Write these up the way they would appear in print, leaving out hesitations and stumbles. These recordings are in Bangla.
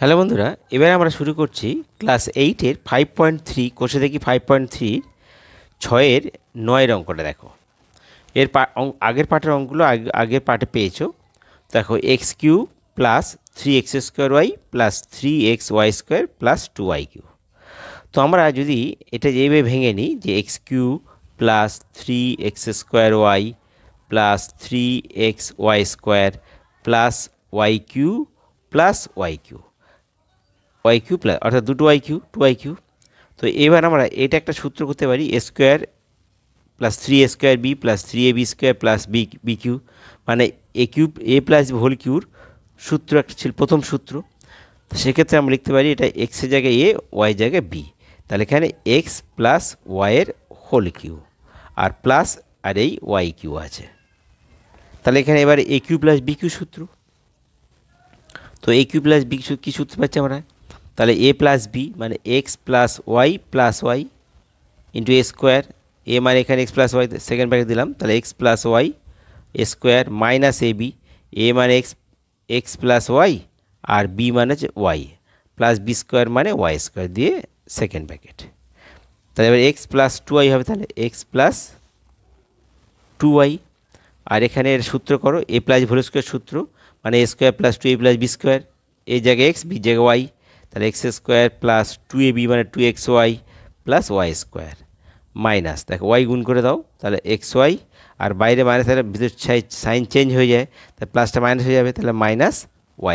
হ্যালো বন্ধুরা, এবারে আমরা শুরু করছি ক্লাস 8-এর 5.3 কোষে দেখি 5.3 ছয়ের 9 অঙ্কটা। দেখো এর আগের পার্টের অঙ্কগুলো আগের পার্টে পেয়েছো। দেখো x cube plus 3x² plus 3xy² plus 2y cube. তো আমরা যদি এটা এইভাবে ভেঙে নিই যে x cube plus 3x² plus 3xy² plus y cube plus y cube plus অর্থাৎ দুটো y কিউ 2y কিউ। তো এবার আমরা এটা একটা সূত্র করতে পারি a² plus 3a² plus 3ab² plus b cube, মানে a প্লাস হোল কিউর সূত্র একটা ছিল প্রথম সূত্র। তো সেক্ষেত্রে আমরা লিখতে পারি এটা এক্সের জায়গায় এ, ওয়াই জায়গায় বি। তাহলে এখানে এক্স প্লাস ওয়াইয়ের হোল কিউ আর প্লাস আর এই y কিউ আছে। তাহলে এখানে এবার a cube plus b cube সূত্র। তো a কিউ প্লাস b কী সূত্র পাচ্ছি আমরা? তাহলে এ প্লাস বি মানে x plus y plus y into a²। A মানে এখানে x plus y second bracket দিলাম, তাহলে x plus y a² minus a b. A মানে এক্স প্লাস ওয়াই আর বি মানে হচ্ছে ওয়াই প্লাস b² মানে y² দিয়ে সেকেন্ড ব্র্যাকেট। তাহলে এবার এক্স প্লাস 2y হবে, তাহলে এক্স প্লাস 2y। আর এখানে এর সূত্র করো এ প্লাস হোল স্কোয়ার সূত্র, মানে a² plus 2a plus b²। এ জায়গায় এক্স, বি জায়গায় ওয়াই, তাহলে x² প্লাস 2ab মানে 2xy প্লাস y² মাইনাস, দেখো ওয়াই গুণ করে দাও, তাহলে xy আর বাইরে মাইনাস, তাহলে ভিতর সাইন চেঞ্জ হয়ে যায়, তাহলে প্লাসটা মাইনাস হয়ে যাবে, তাহলে মাইনাস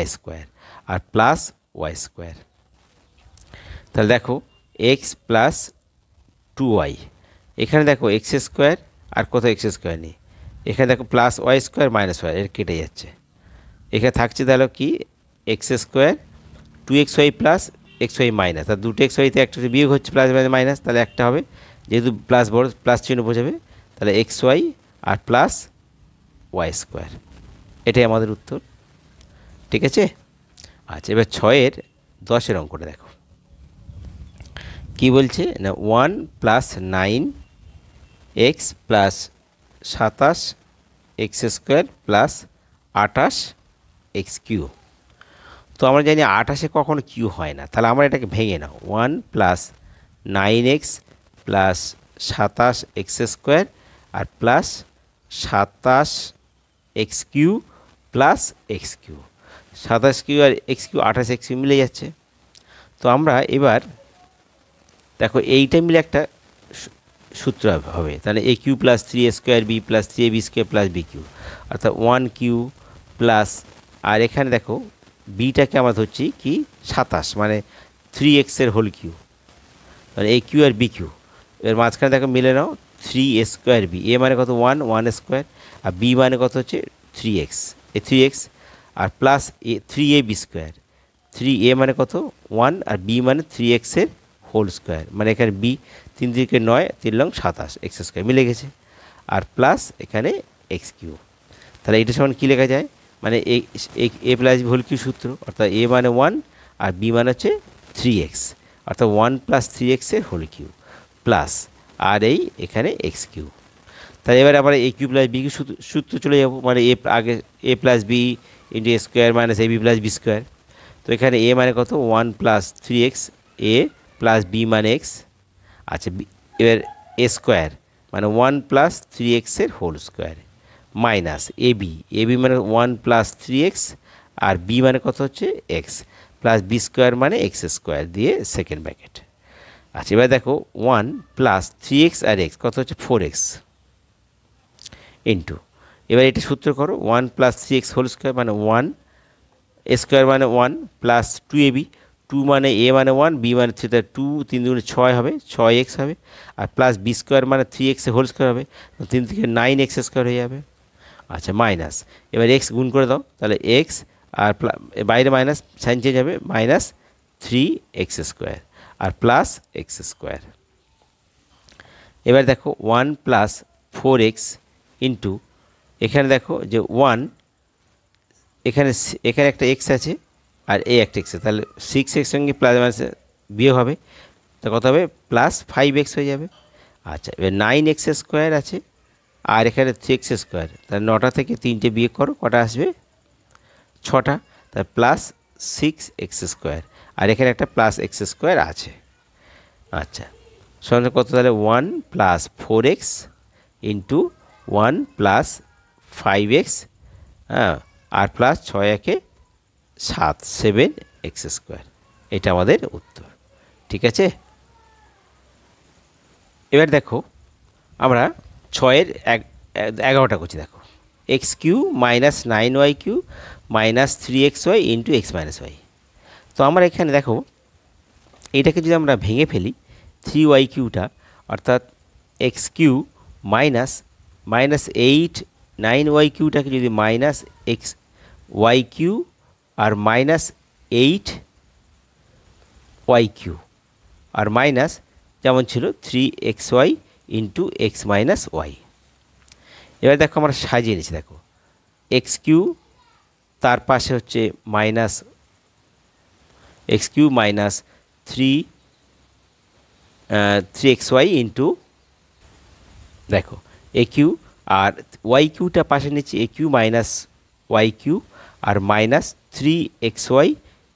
y² আর প্লাস y²। তাহলে দেখো এক্স প্লাস 2y, এখানে দেখো x² আর কোথাও x² নেই, এখানে দেখো প্লাস y² মাইনাস ওয়াই, এর কেটে যাচ্ছে। এখানে থাকছে তাহলে কি x² 2xy plus xy minus, আর দুটো xyতে একটা বিয়োগ হচ্ছে প্লাস মাইনাস, তাহলে একটা হবে, যেহেতু প্লাস বড় প্লাস চিহ্ন বোঝাবে, তাহলে xy আর প্লাস y²। এটাই আমাদের উত্তর। ঠিক আছে। আচ্ছা, এবার 6-এর 10-এর অঙ্কটা দেখো কি বলছে না, 1 plus 9x plus 27x² plus 28x3। তো আমরা জানি 28-এ কখনো কিউ হয় না, তাহলে আমরা এটাকে ভেঙে নাও 1 প্লাস 9x প্লাস 27x² আর plus 27x3 plus x3। 27x আর x3 28x মিলে যাচ্ছে। তো আমরা এবার দেখো এইটা মিলে একটা সূত্র হবে, তাহলে a cube plus 3a² plus 3ab² plus b cube, অর্থাৎ 1 কিউ প্লাস, আর এখানে দেখো বিটাকে আমরা ধরছি কি 27 মানে 3x-এর হোল কিউ, মানে a কিউ আর b কিউ। এর মাঝখানে দেখো মিলে নাও 3a²b, এ মানে কত 1² আর b মানে কত হচ্ছে 3x, এই 3x আর প্লাস 3ab², 3a মানে কত 1 আর b মানে 3x-এর হোল স্কোয়ার, মানে এখানে b 3 দিকে 9 3 লং 27 x² মিলে গেছে, আর প্লাস এখানে x3। তাহলে এটা সমান কী লেখা যায়, মানে a plus b whole cube সূত্র, অর্থাৎ এ মানে 1 আর বি মানে হচ্ছে 3x, অর্থাৎ 1 প্লাস 3x-এর হোল কিউ প্লাস আর এই এখানে x3। তাহলে এবার আবার a cube plus b cube সূত্র চলে যাব, মানে আগে a plus b into a² minus ab plus b²। তো এখানে a মানে কত 1 plus 3x, a plus b মানে x। আচ্ছা, এবার a² মানে 1 প্লাস 3x-এর হোল স্কোয়ার মাইনাস এবি মানে 1 প্লাস 3x আর বি মানে কত হচ্ছে x প্লাস b² মানে x² দিয়ে সেকেন্ড ব্র্যাকেট। আচ্ছা, এবার দেখো 1 প্লাস 3x আর x কত হচ্ছে 4x ইন্টু, এবার এটা সূত্র করো 1 প্লাস 3x হোল স্কোয়ার মানে 1 a² মানে 1 প্লাস 2ab, 2 মানে a মানে 1 b মানে 3, তাহলে 2 3 দুগুণে 6 হবে 6x হবে, আর প্লাস b² মানে 3x-এর হোল স্কোয়ার হবে, 3 থেকে 9x² হয়ে যাবে। আচ্ছা, মাইনাস, এবার x গুণ করে দাও, তাহলে x আর বাইরে মাইনাস সাইন চেঞ্জ হবে, মাইনাস 3x² আর প্লাস x²। এবার দেখো 1 প্লাস 4x ইন্টু, এখানে দেখো যে 1 এখানে একটা x আছে আর এ একটা x আছে, তাহলে 6x সঙ্গে প্লাস মাইনাস বিয়োগ হবে, তা কত হবে প্লাস 5x হয়ে যাবে। আচ্ছা, এবার 9x² আছে আর এখানে 3x², তাহলে 9টা থেকে 3টে বিয়োগ করো, কটা আসবে 6টা, তাহলে প্লাস 6x স্কোয়ার, আর এখানে একটা প্লাস এক্স স্কোয়ার আছে। আচ্ছা, সমান কত তাহলে 1 plus 4x into 1 plus 5x, হ্যাঁ, আর প্লাস 6 একে 7, 7x স্কোয়ার। এটা আমাদের উত্তর। ঠিক আছে, এবার দেখো আমরা 6-এর 11টা করছি। দেখো x cube minus 9y cube minus 3xy into x minus y. তো আমরা এখানে দেখো এটাকে যদি আমরা ভেঙে ফেলি 3y কিউটা, অর্থাৎ এক্স কিউ মাইনাস 8 9y কিউটাকে যদি মাইনাস এক্স ওয়াই কিউ আর মাইনাস 8y কিউ আর মাইনাস যেমন ছিল 3xy into x minus Y. এবার দেখো আমরা সাজিয়ে নিচ্ছি। দেখো এক্স কিউ, তার পাশে হচ্ছে minus x cube minus 3xy into দেখো এ কিউ, আর ওয়াই কিউটা পাশে নিচ্ছি a cube minus y cube আর minus 3xy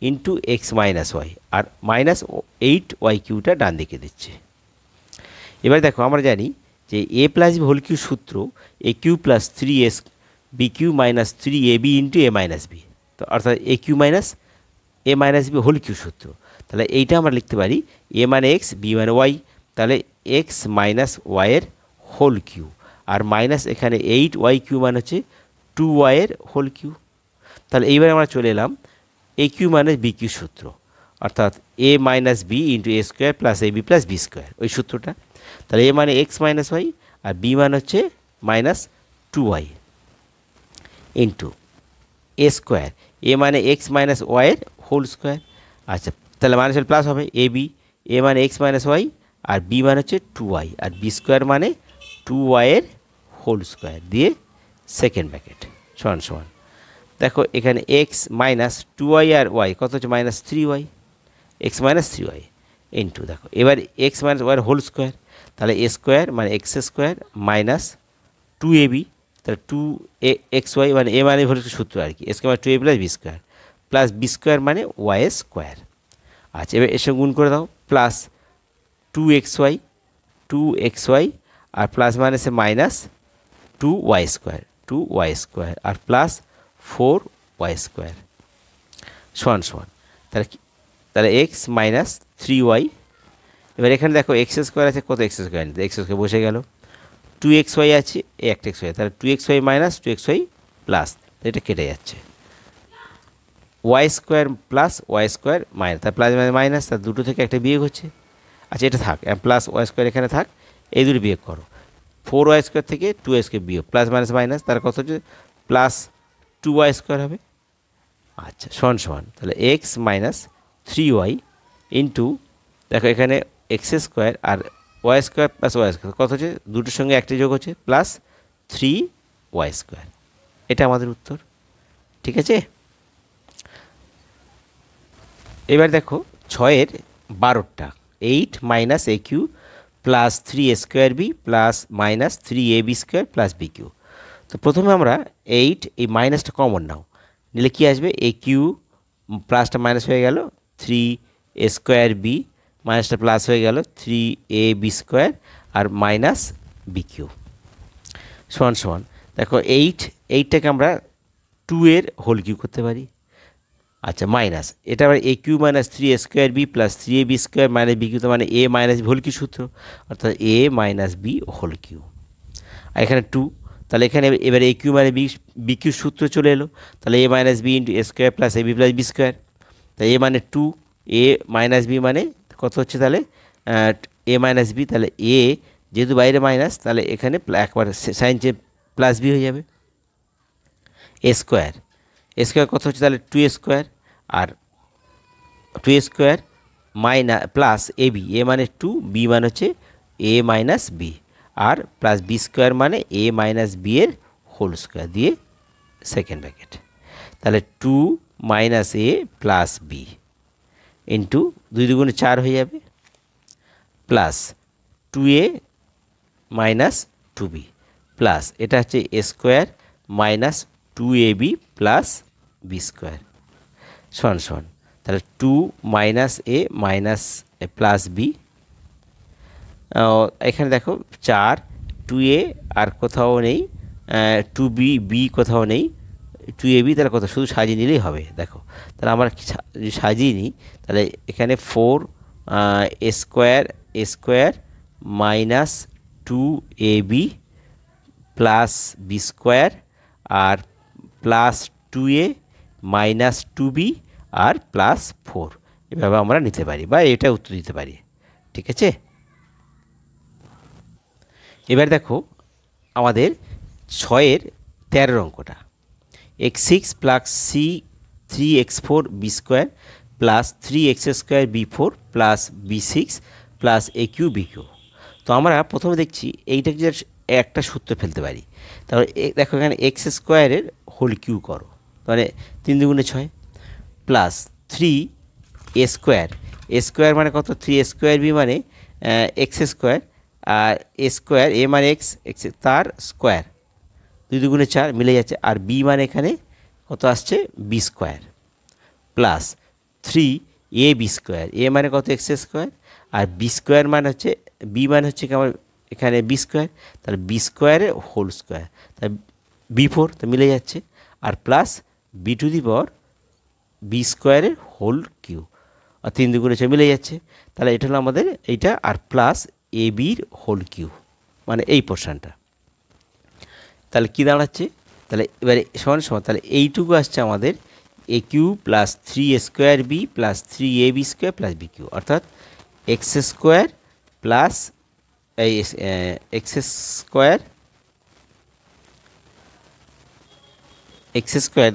into x minus y, আর মাইনাস 8y কিউটা ডান দিকে দিচ্ছে। এবার দেখো আমরা জানি যে a plus b whole cube সূত্র a cube plus 3s b cube minus 3ab into a minus b, তো অর্থাৎ a cube minus a minus b whole cube সূত্র। তাহলে এইটা আমরা লিখতে পারি এ মানে এক্স, বি মানে ওয়াই, তাহলে এক্স মাইনাস ওয়াইয়ের হোল কিউ, আর মাইনাস এখানে 8y কিউ মানে হচ্ছে 2y-এর হোল কিউ। তাহলে এইবার আমরা চলে এলাম এ কিউ মাইনাস বি কিউ সূত্র, অর্থাৎ a minus b into a square plus a b plus b square, ওই সূত্রটা। তাহলে এ মানে এক্স মাইনাস ওয়াই আর বি মানে হচ্ছে minus 2y into a square, a মানে এক্স মাইনাস ওয়াইয়ের হোল স্কোয়ার। আচ্ছা, তাহলে মাইনাস প্লাস হবে এ বি, এ মানে এক্স মাইনাস ওয়াই আর বি মানে হচ্ছে 2y আর বি স্কোয়ার মানে 2y-এর হোল স্কোয়ার দিয়ে সেকেন্ড ব্র্যাকেট সমান সমান। দেখো এখানে এক্স মাইনাস 2y আর ওয়াই কত হচ্ছে minus 3y, x minus 3y into দেখো এবার এক্স মাইনাস ওয়াইয়ের হোল স্কোয়ার, তাহলে এ স্কোয়ার মানে এক্স স্কোয়ার মাইনাস 2ab, তাহলে 2xy মানে এ মানে হোল সূত্র আর কি, a square 2a plus b square plus b square মানে ওয়াই স্কোয়ার। আচ্ছা, এবার এর সঙ্গে গুণ করে দাও, প্লাস 2xy আর প্লাস মাইনাসে মাইনাস 2y স্কোয়ার আর প্লাস 4y স্কোয়ার সমান সমান। তাহলে এক্স মাইনাস 3y। এবার এখানে দেখো এক্স স্কোয়ার আছে, কত এক্স স্কোয়ার, এক্স স্কোয়ার বসে গেল, 2xy আছে, একটা xy, তাহলে 2xy মাইনাস 2xy প্লাস, এটা কেটে যাচ্ছে, y square plus y square minus, তার প্লাস মাইনাস, তার দুটো থেকে একটা বিয়োগ হচ্ছে। আচ্ছা, এটা থাক, প্লাস ওয়াই স্কোয়ার এখানে থাক, এই দুটো বিয়োগ করো, 4y স্কোয়ার থেকে 2y স্কোয়ার বিয়োগ, প্লাস মাইনাস মাইনাস, তার কত হচ্ছে প্লাস 2y স্কোয়ার হবে। আচ্ছা, সমান সমান, তাহলে এক্স মাইনাস 3y ইন্টু দেখো এখানে এক্স স্কোয়ার আর y square plus y square কত হচ্ছে, দুটোর সঙ্গে একটা যোগ হচ্ছে প্লাস 3y স্কোয়ার। এটা আমাদের উত্তর। ঠিক আছে, এবার দেখো 6-এর 12টা 8 minus a cube plus 3a square b plus minus 3ab square plus b cube. তো প্রথমে আমরা 8 এই মাইনাসটা কমন নাও, নিলে কি আসবে, এ কিউ প্লাসটা মাইনাস হয়ে গেল 3a স্কোয়ার বি, মাইনাসটা প্লাস হয়ে গেল 3ab স্কোয়ার আর মাইনাস বি কিউ সমান সমান। দেখো এইটটাকে আমরা 2-এর হোল কিউ করতে পারি। আচ্ছা, মাইনাস এটা আবার a cube minus 3a square b plus 3ab square minus b cube, তো মানে a minus b whole cube সূত্র, অর্থাৎ a minus b whole cube. আর এখানে 2, তাহলে এখানে এবার এ কিউ মানে বি কিউ সূত্র চলে এলো, তাহলে a minus b into a square plus a b plus b square, তাই এ মানে 2, এ মাইনাস বি মানে কত হচ্ছে তাহলে এ মাইনাস বি, তাহলে এ যেহেতু বাইরে মাইনাস তাহলে এখানে একবার সাইন চেয়ে প্লাস বি হয়ে যাবে, এ স্কোয়ার কত হচ্ছে তাহলে 2a square R 2a square minus plus a b, a মানে 2, বি মানে হচ্ছে এ মাইনাস বি আর প্লাস বি স্কোয়ার মানে এ মাইনাস বি এর হোল স্কোয়ার দিয়ে সেকেন্ড ব্র্যাকেট, তাহলে 2 মাইনাস এ প্লাস বি ইন্টু 2 দুগুণে 4 হয়ে যাবে plus 2a minus 2b plus এটা হচ্ছে a square minus 2ab plus b square সমান সমান তাহলে 2 minus a minus plus b, এখানে দেখো 4 2a আর কোথাও নেই, 2b কোথাও নেই, 2ab তাহলে কোথাও শুধু সাজিয়ে নিলেই হবে। দেখো তাহলে আমরা যদি সাজিয়ে নিই তাহলে এখানে 4 a square minus 2ab plus b square আর প্লাস 2a মাইনাস 2b আর প্লাস 4, এভাবে আমরা নিতে পারি বা এটা উত্তর দিতে পারি। ঠিক আছে, এবার দেখো আমাদের 6-এর 13 অঙ্কটা, x6 plus c 3x4 b square plus 3x square বি4 প্লাস বি6 plus a cube b cube. তো আমরা প্রথমে দেখছি এইটাকে যে একটা সূত্র ফেলতে পারি, তারপরে দেখো এখানে এক্স স্কোয়ারের হোল কিউ করো, মানে 3 দুগুণে 6 প্লাস 3 এ স্কোয়ার মানে কত, 3 স্কোয়ার বি মানে x square R A square a মানে এক্স তার স্কোয়ার, 2 দুগুণে 4 মিলে যাচ্ছে, আর বি মানে এখানে কত আসছে b square plus 3 a b square, a মানে কত এক্স স্কোয়ার আর বি স্কোয়ার মানে হচ্ছে বি মানে হচ্ছে কেমন এখানে বি স্কোয়ার, তাহলে বি স্কোয়ারের হোল স্কোয়ার, তাই বি4 তো মিলে যাচ্ছে, আর plus b to the power b স্কোয়ারের হোল কিউ, আর 3 দুগুণে 6 মিলে যাচ্ছে, তাহলে এটা হলো আমাদের এইটা, আর প্লাস এ বির হোল কিউ মানে এই পোর্শনটা। তাহলে কী দাঁড়াচ্ছে, তাহলে এবারে সমান সমান তাহলে এইটুকু আসছে আমাদের a cube plus 3 square b plus 3 a b square plus b cube, অর্থাৎ এক্স স্কোয়ার প্লাস এই এক্স স্কোয়ার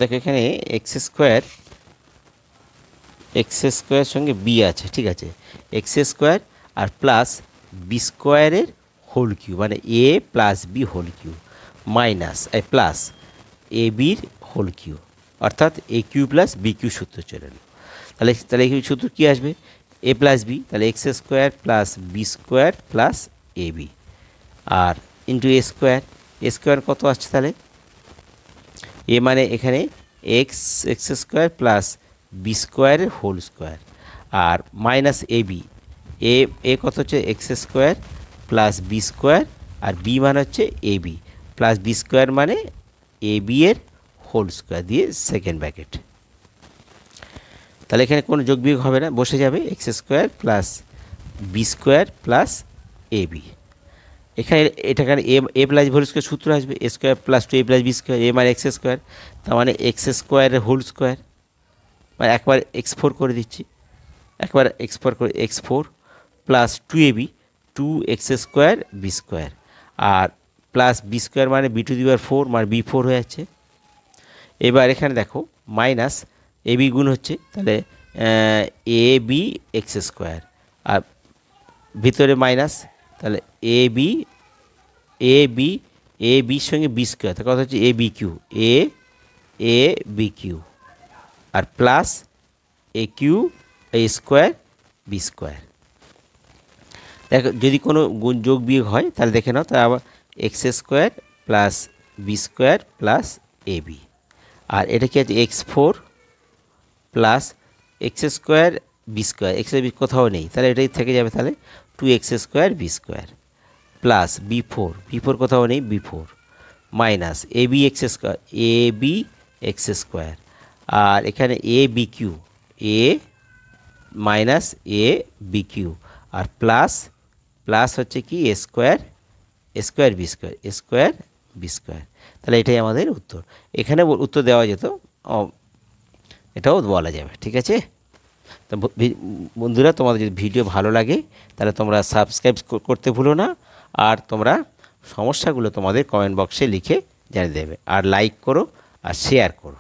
দেখো এখানে এক্স স্কোয়ার সঙ্গে বি আছে, ঠিক আছে, এক্স স্কোয়ার আর প্লাস বি স্কোয়ারের হোল কিউ মানে a plus b whole cube minus plus a বির হোল কিউ, অর্থাৎ a cube plus b cube সূত্র চলে এলো। তাহলে এই সূত্র কী আসবে, এ প্লাস বি, তাহলে x square plus b square plus a b আর ইন্টু এ স্কোয়ার কত আসছে, তাহলে এ মানে এখানে এক্স স্কোয়ার প্লাস বি স্কোয়ারের হোল স্কোয়ার আর মাইনাস এ বি, এ কত হচ্ছে x square plus b square আর বি মানে হচ্ছে a b plus b square মানে এ বি এর হোল স্কোয়ার দিয়ে সেকেন্ড ব্র্যাকেট। তাহলে এখানে কোনো যোগ বিয়োগ হবে না, বসে যাবে x square plus b square plus a b, এখানে এটাখানে এ প্লাস হোল স্কোয়ার সূত্র আসবে a square plus 2a plus b square, a মানে এক্স স্কোয়ার, তার মানে এক্স স্কোয়ারের হোল স্কোয়ার, মানে একবার x4 করে দিচ্ছি, একবার x4 করে x4 plus 2ab 2x square b square আর প্লাস বি স্কোয়ার মানে বি টু দি পাওয়ার 4 মানে বি4 হয়ে যাচ্ছে। এবার এখানে দেখো মাইনাস এ বি গুণ হচ্ছে, তাহলে এ বি এক্স স্কোয়ার আর ভিতরে মাইনাস, তাহলে এ বির সঙ্গে বি স্কোয়ার, তার কথা হচ্ছে a b cube A b cube আর plus a Q A square b square. দেখো যদি কোনো গুণ যোগ বিয়োগ হয় তাহলে দেখে নাও, তাহলে আবার x square plus b square plus a b আর এটা কি আছে x4 plus x square b square, x b কোথাও নেই তাহলে এটাই থেকে যাবে, তাহলে 2x square b square plus বি4 কোথাও নেই বি4 minus a b x square আর এখানে a b cube a minus a b cube আর প্লাস হচ্ছে কি স্কোয়ার বি স্কোয়ার, তাহলে এটাই আমাদের উত্তর। এখানে উত্তর দেওয়া যেত, এটাও বলা যাবে, ঠিক আছে। তো বন্ধুরা তোমাদের যদি ভিডিও ভালো লাগে তাহলে তোমরা সাবস্ক্রাইব করতে ভুলো না, আর তোমরা সমস্যাগুলো তোমাদের কমেন্ট বক্সে লিখে জানিয়ে দেবে, আর লাইক করো আর শেয়ার করো।